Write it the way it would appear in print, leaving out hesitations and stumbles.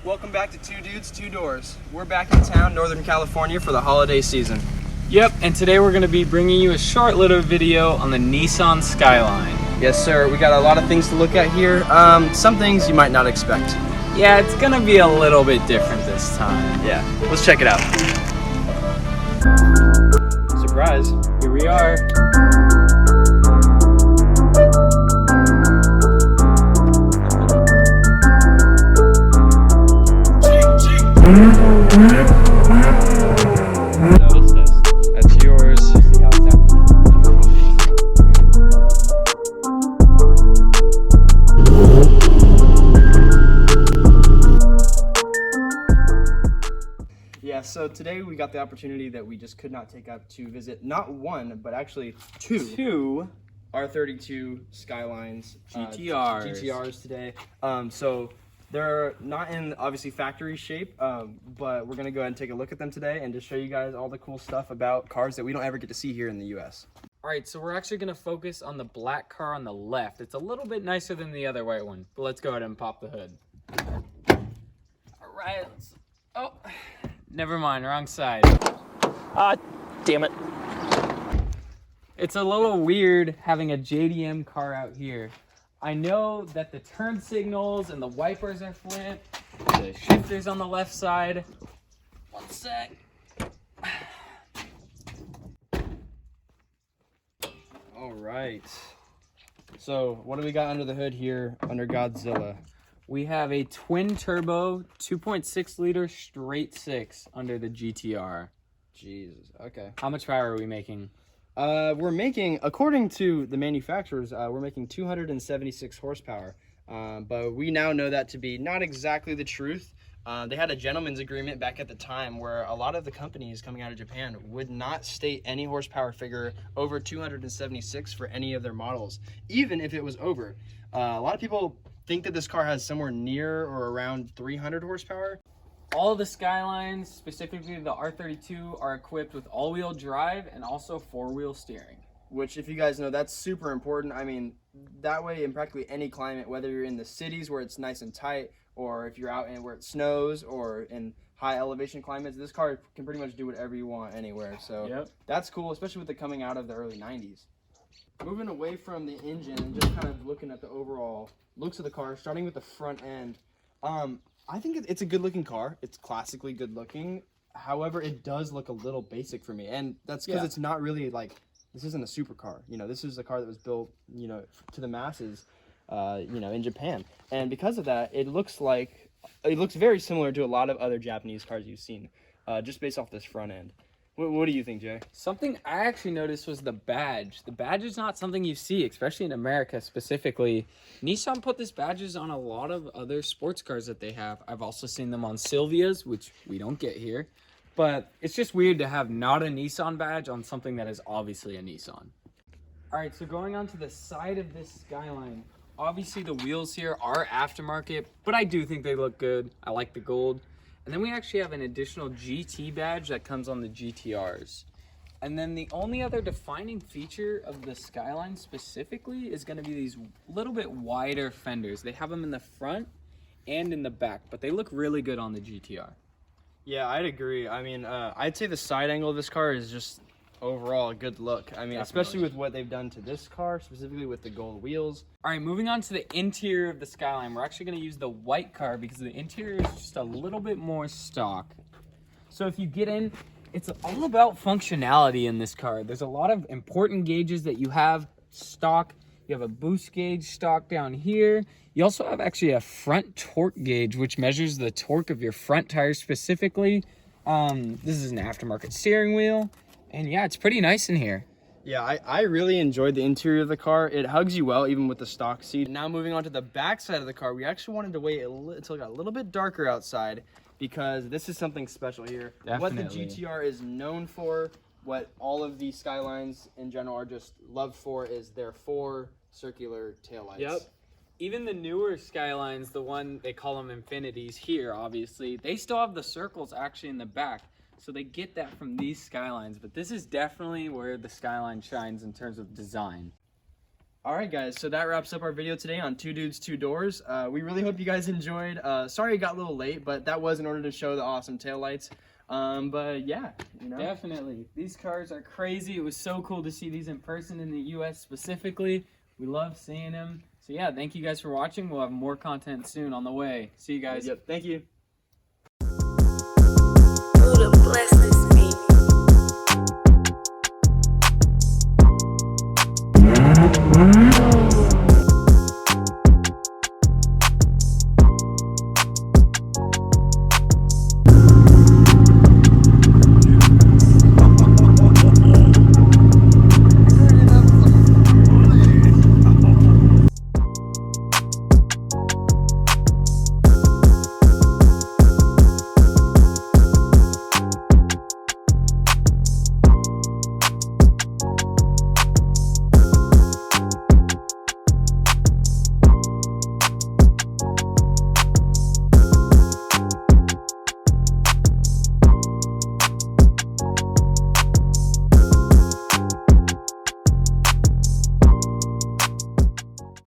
Welcome back to Two Dudes, Two Doors. We're back in town, Northern California, for the holiday season. Yep, and today we're going to be bringing you a short little video on the Nissan Skyline. Yes, sir. We got a lot of things to look at here. Some things you might not expect. Yeah, it's going to be a little bit different this time. Yeah, let's check it out. Surprise. Here we are. Notice this. That's yours. See how it's out? Yeah, so today we got the opportunity that we just could not take up to visit not one, but actually two R32 Skylines GTRs today. So they're not in obviously factory shape, but we're gonna go ahead and take a look at them today and just show you guys all the cool stuff about cars that we don't ever get to see here in the US. All right, so we're actually going to focus on the black car on the left. It's a little bit nicer than the other white one, but let's go ahead and pop the hood. All right, oh, never mind, wrong side. Damn it. It's a little weird having a JDM car out here. I know that the turn signals and the wipers are flipped, the shifter's on the left side. One sec. All right. So what do we got under the hood here under Godzilla? We have a twin turbo 2.6 liter straight six under the GTR. Jesus. Okay. How much power are we making? We're making, according to the manufacturers, we're making 276 horsepower. But we now know that to be not exactly the truth. They had a gentleman's agreement back at the time where a lot of the companies coming out of Japan would not state any horsepower figure over 276 for any of their models, even if it was over. A lot of people think that this car has somewhere near or around 300 horsepower. All of the Skylines, specifically the R32, are equipped with all-wheel drive and also four-wheel steering. Which, if you guys know, that's super important. I mean, that way in practically any climate, whether you're in the cities where it's nice and tight, or if you're out in where it snows, or in high elevation climates, this car can pretty much do whatever you want anywhere. So yep, that's cool, especially with it coming out of the early 90s. Moving away from the engine and just kind of looking at the overall looks of the car, starting with the front end. I think it's a good looking car. It's classically good looking. However, it does look a little basic for me. And that's because it's not really like, this isn't a supercar. You know, this is a car that was built, you know, to the masses, you know, in Japan. And because of that, it looks very similar to a lot of other Japanese cars you've seen, just based off this front end. What do you think, Jay? Something I actually noticed was the badge. The badge is not something you see, especially in America specifically. Nissan put this badges on a lot of other sports cars that they have. I've also seen them on Silvias, which we don't get here. But it's just weird to have not a Nissan badge on something that is obviously a Nissan. All right, so going on to the side of this Skyline. Obviously the wheels here are aftermarket, but I do think they look good. I like the gold. And then we actually have an additional GT badge that comes on the GTRs. And then the only other defining feature of the Skyline specifically is going to be these little bit wider fenders. They have them in the front and in the back, but they look really good on the GTR. Yeah, I'd agree. I mean, I'd say the side angle of this car is just overall a good look. I mean, especially with what they've done to this car, specifically with the gold wheels. All right, moving on to the interior of the Skyline. We're actually going to use the white car because the interior is just a little bit more stock. So if you get in, it's all about functionality in this car. There's a lot of important gauges that you have stock. You have a boost gauge stock down here. You also have actually a front torque gauge, which measures the torque of your front tires specifically. This is an aftermarket steering wheel. And yeah, it's pretty nice in here. Yeah, I really enjoyed the interior of the car. It hugs you well, even with the stock seat. Now moving on to the back side of the car, we actually wanted to wait until it got a little bit darker outside because this is something special here. Definitely. What the GTR is known for, what all of the Skylines in general are just loved for, is their 4 circular taillights. Yep. Even the newer Skylines, the one they call them Infinities here, obviously, they still have the circles actually in the back. So they get that from these Skylines, but this is definitely where the Skyline shines in terms of design. All right, guys, so that wraps up our video today on Two Dudes, Two Doors. We really hope you guys enjoyed. Sorry it got a little late, but that was in order to show the awesome taillights. But yeah, you know. Definitely. These cars are crazy. It was so cool to see these in person in the US specifically. We love seeing them. So yeah, thank you guys for watching. We'll have more content soon on the way. See you guys. Yep, thank you. Buddha bless this